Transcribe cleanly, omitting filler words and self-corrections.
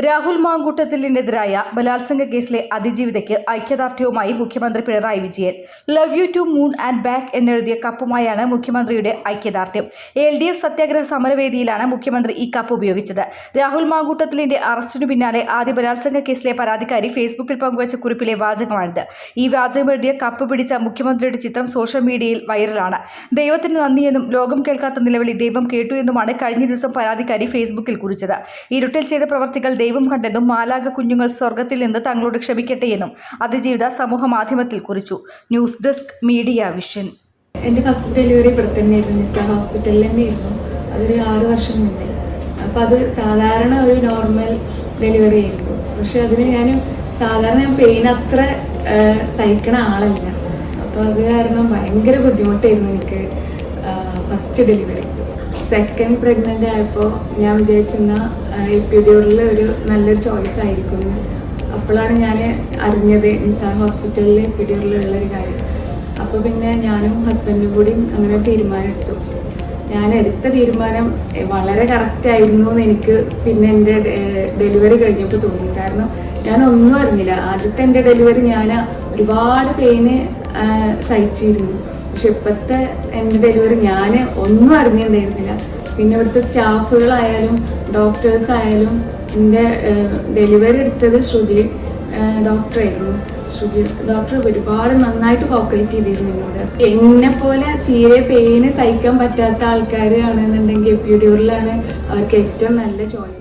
രാഹുൽ മാങ്കൂട്ടത്തിലിനെതിരായ ബലാത്സംഗ കേസിലെ അതിജീവിതയ്ക്ക് ഐക്യദാർഢ്യവുമായി മുഖ്യമന്ത്രി Pinarayi Vijayan. Love you to moon and back എന്നെഴുതിയ കപ്പുമായാണ് മുഖ്യമന്ത്രിയുടെ ഐക്യദാർഢ്യം. LDF സത്യാഗ്രഹ സമരവേദിയിലാണ് മുഖ്യമന്ത്രി ഈ കപ്പ് ഉപയോഗിച്ചത്. രാഹുൽ മാങ്കൂട്ടത്തിലിന്റെ അറസ്റ്റിനു പിന്നാലെ ആദ്യ ബലാത്സംഗ കേസിലെ പരാതിക്കാരി ഫേസ്ബുക്കിൽ പങ്കുവച്ച കുറിപ്പിലെ വാചകമാണിത്. ഈ വാചകം എഴുതിയ കപ്പ് പിടിച്ച മുഖ്യമന്ത്രിയുടെ ചിത്രം സോഷ്യൽ മീഡിയയിൽ വൈറലാണ്. ദൈവത്തിന് നന്ദിയെന്നും ലോകം കേൾക്കാത്ത നിലവിളി ദൈവം കേട്ടു എന്നുമാണ് കഴിഞ്ഞ ദിവസം പരാതിക്കാരി ഫേസ്ബുക്കിൽ കുറിച്ചത്. ഇരുട്ടിൽ ചെയ്ത പ്രവർത്തികൾ ദൈവം കണ്ടെന്നും മാലാഖ കുഞ്ഞുങ്ങൾ സ്വർഗത്തിൽ നിന്ന് തങ്ങളോട് ക്ഷമിക്കട്ടെയെന്നും അതിജീവിത സമൂഹ മാധ്യമത്തിൽ കുറിച്ചു. News desk media vision. എൻ്റെ ഫസ്റ്റ് ഡെലിവറി ഇവിടെ തന്നെയായിരുന്നു, നിസാർ ഹോസ്പിറ്റലിൽ തന്നെയായിരുന്നു. അതൊരു 6 വർഷം മുന്നേ. അപ്പോൾ അത് സാധാരണ ഒരു നോർമൽ ഡെലിവറി ആയിരുന്നു. പക്ഷെ അതിന് സാധാരണ പെയിൻ അത്ര സഹിക്കണ ആളല്ല. അപ്പോൾ അത് കാരണം ഭയങ്കര ബുദ്ധിമുട്ടായിരുന്നു എനിക്ക് ഫസ്റ്റ് ഡെലിവറി. സെക്കൻഡ് പ്രഗ്നൻ്റ് ആയപ്പോൾ ഞാൻ വിചാരിച്ചിരുന്ന എപ്പിഡ്യൂറൽ ഒരു നല്ലൊരു ചോയ്സ് ആയിരിക്കും. അപ്പോഴാണ് ഞാൻ അറിഞ്ഞത് നിസാർ ഹോസ്പിറ്റലിൽ എപ്പിഡ്യൂറലുള്ളൊരു കാര്യം. അപ്പോൾ പിന്നെ ഞാനും ഹസ്ബൻഡും കൂടി അങ്ങനെ തീരുമാനമെടുത്തു. ഞാൻ എടുത്ത തീരുമാനം വളരെ കറക്റ്റായിരുന്നു എന്ന് എനിക്ക് പിന്നെ എൻ്റെ ഡെലിവറി കഴിഞ്ഞപ്പോൾ തോന്നി. കാരണം ഞാനൊന്നും അറിഞ്ഞില്ല. ആദ്യത്തെ എൻ്റെ ഡെലിവറി ഞാൻ ഒരുപാട് പെയിന് സഹിച്ചിരുന്നു. പക്ഷെ ഇപ്പോഴത്തെ എൻ്റെ ഡെലിവറി ഞാൻ ഒന്നും അറിഞ്ഞിട്ടുണ്ടായിരുന്നില്ല. പിന്നെ ഇവിടുത്തെ സ്റ്റാഫുകളായാലും ഡോക്ടേഴ്സ് ആയാലും എൻ്റെ ഡെലിവറി എടുത്തത് ശ്രുതി ഡോക്ടറായിരുന്നു. ശ്രുതി ഡോക്ടർ ഒരുപാട് നന്നായിട്ട് കോപ്പറേറ്റ് ചെയ്തിരുന്നു എന്നോട്. എന്നെ പോലെ തീരെ പെയിന് സഹിക്കാൻ പറ്റാത്ത ആൾക്കാരാണെന്നുണ്ടെങ്കിൽ എപ്പിഡ്യൂറലാണ് അവർക്ക് ഏറ്റവും നല്ല ചോയ്സ്.